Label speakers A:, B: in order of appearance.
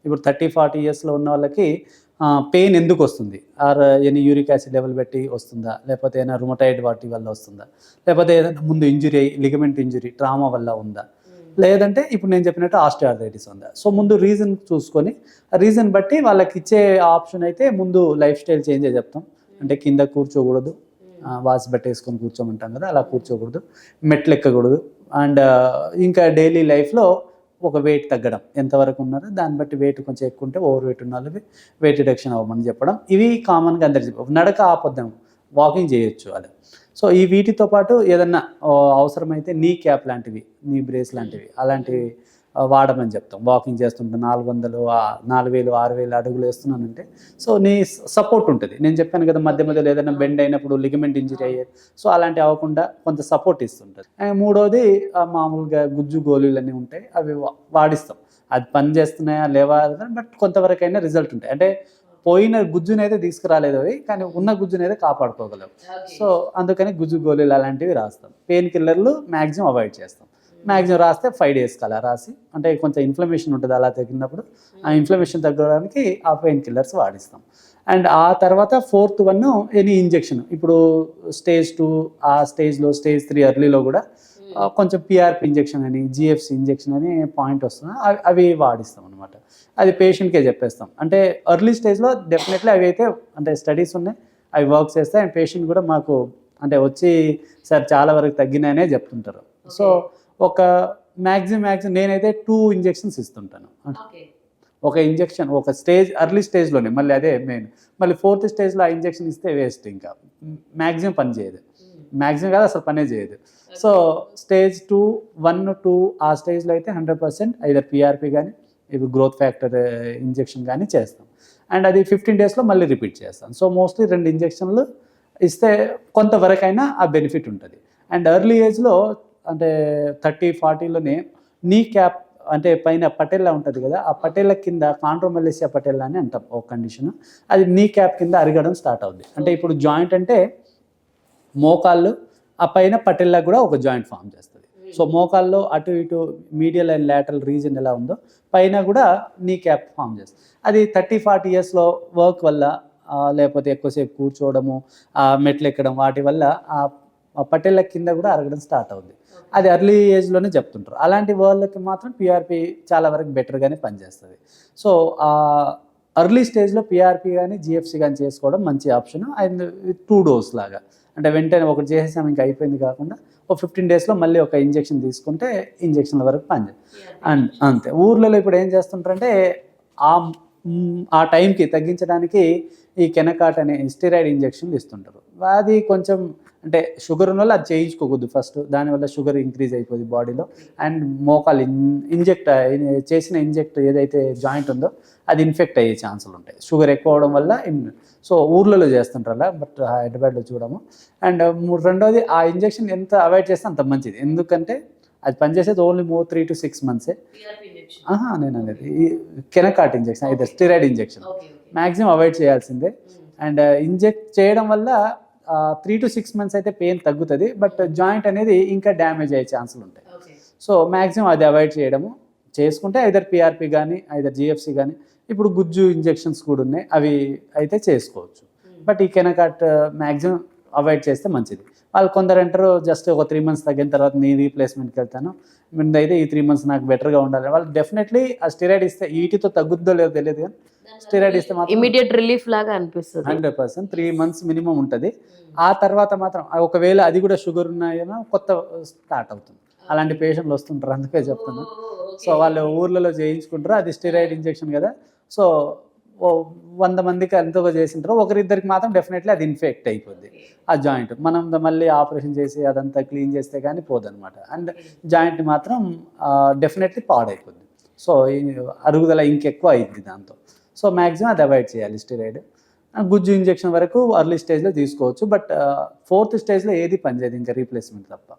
A: ఇప్పుడు 30-40 ఇయర్స్లో ఉన్న వాళ్ళకి పెయిన్ ఎందుకు వస్తుంది, or any uric acid level బట్టి వస్తుందా, లేకపోతే ఏదైనా రుమటాయిడ్ వాటి వల్ల వస్తుందా, లేకపోతే ఏదైనా ముందు ఇంజురీ లిగమెంట్ ఇంజురీ ట్రామా వల్ల ఉందా, లేదంటే ఇప్పుడు నేను చెప్పినట్టు ఆస్టియోఆర్థరైటిస్ ఉందా. సో ముందు రీజన్ చూసుకొని రీజన్ బట్టి వాళ్ళకి ఇచ్చే ఆప్షన్ అయితే ముందు లైఫ్ స్టైల్ చేంజ్ చెప్తాం. అంటే కింద కూర్చోకూడదు, వాసి పెట్టేసుకొని కూర్చోమంటాం కదా, అలా కూర్చోకూడదు, మెట్లు ఎక్కకూడదు. అండ్ ఇంకా డైలీ లైఫ్లో ఒక వెయిట్ తగ్గడం, ఎంతవరకు ఉన్నారో దాన్ని బట్టి వెయిట్ కొంచెం ఎక్కువ ఉంటే ఓవర్ వెయిట్ ఉన్న వాళ్ళకి వెయిట్ రిడక్షన్ అవ్వమని చెప్పడం. ఇవి కామన్గా అందరికి చెప్పడం. నడక ఆపొద్దాం, వాకింగ్ చేయొచ్చు అది. సో ఈ వీటితో పాటు ఏదన్నా అవసరమైతే నీ క్యాప్ లాంటివి, నీ బ్రేస్ లాంటివి అలాంటివి వాడమని చెప్తాం. వాకింగ్ చేస్తుంటే 400, 4000, 6000 అడుగులు వేస్తున్నానంటే సో నీ సపోర్ట్ ఉంటుంది. నేను చెప్పాను కదా మధ్య మధ్యలో ఏదైనా బెండ్ అయినప్పుడు లిగమెంట్ ఇంజరీ అయ్యేది, సో అలాంటివి అవ్వకుండా కొంత సపోర్ట్ ఇస్తుంటుంది. మూడోది మామూలుగా గుజ్జు గోళీలు అన్నీ ఉంటాయి, అవి వాడిస్తాం. అది పని చేస్తున్నాయా లేవా బట్ కొంతవరకైనా రిజల్ట్ ఉంటాయి. అంటే పోయిన గుజ్జునైతే తీసుకురాలేదు అవి, కానీ ఉన్న గుజ్జునైతే కాపాడుకోగలవు. సో అందుకని గుజ్జు గోళీలు అలాంటివి రాస్తాం. పెయిన్ కిల్లర్లు మ్యాక్సిమం అవాయిడ్ చేస్తాం. మ్యాక్సిమం రాస్తే 5 డేస్కి అలా రాసి, అంటే కొంచెం ఇన్ఫ్లమేషన్ ఉంటుంది అలా తగ్గినప్పుడు ఆ ఇన్ఫ్లమేషన్ తగ్గడానికి ఆ పెయిన్ కిల్లర్స్ వాడిస్తాం. అండ్ ఆ తర్వాత 4th వన్ ఎనీ ఇంజెక్షన్. ఇప్పుడు స్టేజ్ 2 ఆ స్టేజ్లో, స్టేజ్ 3 ఎర్లీలో కూడా కొంచెం పిఆర్పి ఇంజెక్షన్ అని, జిఎఫ్సి ఇంజెక్షన్ అని పాయింట్ వస్తుంది, అవి వాడిస్తాం అనమాట. అది పేషెంట్కే చెప్పేస్తాం. అంటే ఎర్లీ స్టేజ్లో డెఫినెట్లీ అవి అయితే అంటే స్టడీస్ ఉన్నాయి, అవి వర్క్ చేస్తాయి. అండ్ పేషెంట్ కూడా మాకు అంటే వచ్చి సార్ చాలా వరకు తగ్గినాయనే చెప్తుంటారు. సో ఒక మ్యాక్సిమం నేనైతే 2 ఇంజెక్షన్స్ ఇస్తుంటాను. ఒక ఇంజెక్షన్ ఒక స్టేజ్ ఎర్లీ స్టేజ్లోనే, మళ్ళీ అదే మెయిన్. మళ్ళీ 4th స్టేజ్లో ఆ ఇంజెక్షన్ ఇస్తే వేస్ట్, ఇంకా మ్యాక్సిమం పని చేయదు, మ్యాక్సిమం కాదు అసలు పనే చేయదు. సో స్టేజ్ 2, 1, 2 ఆ స్టేజ్లో అయితే 100% ఐదర్ పిఆర్పి కానీ ఇవి గ్రోత్ ఫ్యాక్టర్ ఇంజెక్షన్ కానీ చేస్తాం. అండ్ అది 15 డేస్లో మళ్ళీ రిపీట్ చేస్తాం. సో మోస్ట్లీ 2 ఇంజెక్షన్లు ఇస్తే కొంతవరకైనా ఆ బెనిఫిట్ ఉంటుంది. అండ్ ఎర్లీ ఏజ్లో అంటే 30-40లోనే నీ క్యాప్ అంటే పైన పటేలా ఉంటుంది కదా, ఆ పటేల కింద కాండ్రోమెలేసియా పటేలా అని అంటాం ఒక కండిషన్. అది నీ క్యాప్ కింద అరగడం స్టార్ట్ అవుద్ది. అంటే ఇప్పుడు జాయింట్ అంటే మోకాళ్ళు, ఆ పైన పటేలా కూడా ఒక జాయింట్ ఫామ్ చేస్తుంది. సో మోకాల్లో అటు ఇటు మీడియల్ అండ్ లాటరల్ రీజన్ ఎలా ఉందో పైన కూడా నీ క్యాప్ ఫామ్ చేస్తుంది. అది 30-40 ఇయర్స్లో వర్క్ వల్ల లేకపోతే ఎక్కువసేపు కూర్చోవడము, మెట్లు ఎక్కడం వాటి వల్ల ఆ పటేల కింద కూడా అరగడం స్టార్ట్ అవుద్ది. అది ఎర్లీ ఏజ్లోనే చెప్తుంటారు. అలాంటి వాళ్ళకి మాత్రం పిఆర్పి చాలా వరకు బెటర్గానే పనిచేస్తుంది. సో ఎర్లీ స్టేజ్లో పిఆర్పి కానీ జిఎఫ్సి కానీ చేసుకోవడం మంచి ఆప్షన్. అండ్ 2 డోస్ లాగా, అంటే వెంటనే ఒకటి చేసేసాం ఇంకా అయిపోయింది కాకుండా ఒక 15 డేస్లో మళ్ళీ ఒక ఇంజెక్షన్ తీసుకుంటే ఇంజెక్షన్ల వరకు పనిచేస్తుంది. అండ్ అంతే. ఊర్లలో ఇప్పుడు ఏం చేస్తుంటారంటే ఆ టైంకి తగ్గించడానికి ఈ కెనకాట్ అనే స్టెరాయిడ్ ఇంజెక్షన్లు ఇస్తుంటారు. అది కొంచెం అంటే షుగర్ ఉన్న వాళ్ళు అది చేయించుకోకూడదు ఫస్ట్, దానివల్ల షుగర్ ఇంక్రీజ్ అయిపోతుంది బాడీలో. అండ్ మోకాలు ఇంజెక్ట్ ఏదైతే జాయింట్ ఉందో అది ఇన్ఫెక్ట్ అయ్యే ఛాన్సులు ఉంటాయి షుగర్ ఎక్కువ అవడం వల్ల. సో ఊర్లలో చేస్తుంటారు అలా, బట్ హైదరాబాద్లో చూడము. అండ్ రెండోది ఆ ఇంజెక్షన్ ఎంత అవాయిడ్ చేస్తే అంత మంచిది, ఎందుకంటే అది పనిచేసేది ఓన్లీ 3 to 6 months. నేను అనేది కెనకాట్ ఇంజెక్షన్ అయితే స్టెరాయిడ్ ఇంజెక్షన్ మ్యాక్సిమం అవాయిడ్ చేయాల్సిందే. అండ్ ఇంజెక్ట్ చేయడం వల్ల 3 to 6 months అయితే పెయిన్ తగ్గుతుంది, బట్ జాయింట్ అనేది ఇంకా డ్యామేజ్ అయ్యే ఛాన్సులు ఉంటాయి. సో మ్యాక్సిమం అది అవాయిడ్ చేయడము చేసుకుంటే ఐదర్ పిఆర్పి కానీ ఐదర్ జిఎఫ్సి కానీ, ఇప్పుడు గుజ్జు ఇంజెక్షన్స్ కూడా ఉన్నాయి, అవి అయితే చేసుకోవచ్చు. బట్ ఈ కెనకాట్ మ్యాక్సిమం అవాయిడ్ చేస్తే మంచిది. వాళ్ళు కొందరు అంటారు జస్ట్ ఒక 3 months తగ్గిన తర్వాత నీ రీప్లేస్మెంట్కి వెళ్తాను, ముందు అయితే ఈ 3 months నాకు బెటర్గా ఉండాలి. వాళ్ళు డెఫినెట్లీ ఆ స్టెరాయిడ్ ఇస్తే వీటితో తగ్గుద్దో లేదో తెలియదు, కానీ స్టెరాయిడ్ ఇస్తే మాత్రం
B: ఇమీడియట్ రిలీఫ్ లాగా అనిపిస్తుంది.
A: 100% 3 months మినిమం ఉంటుంది. ఆ తర్వాత మాత్రం ఒకవేళ అది కూడా షుగర్ ఉన్నాయో కొత్త స్టార్ట్ అవుతుంది. అలాంటి పేషెంట్లు వస్తుంటారు, అందుకే చెప్తున్నాను. సో వాళ్ళు ఊర్లలో చేయించుకుంటారు, అది స్టెరాయిడ్ ఇంజెక్షన్ కదా. సో 100 మందికి ఎంతగా చేసింటారో ఒకరిద్దరికి మాత్రం డెఫినెట్లీ అది ఇన్ఫెక్ట్ అయిపోద్ది ఆ జాయింట్. మనం మళ్ళీ ఆపరేషన్ చేసి అదంతా క్లీన్ చేస్తే కానీ పోదనమాట. అండ్ జాయింట్ మాత్రం డెఫినెట్లీ పాడైపోద్ది. సో అరుగుదల ఇంకెక్కువ అయింది దాంతో. సో మ్యాక్సిమం అది అవాయిడ్ చేయాలి స్టెరాయిడ్. గుజ్జు ఇంజెక్షన్ వరకు ఎర్లీ స్టేజ్లో తీసుకోవచ్చు, బట్ 4th స్టేజ్లో ఏది పనిచేయదు ఇంకా రీప్లేస్మెంట్ తప్ప.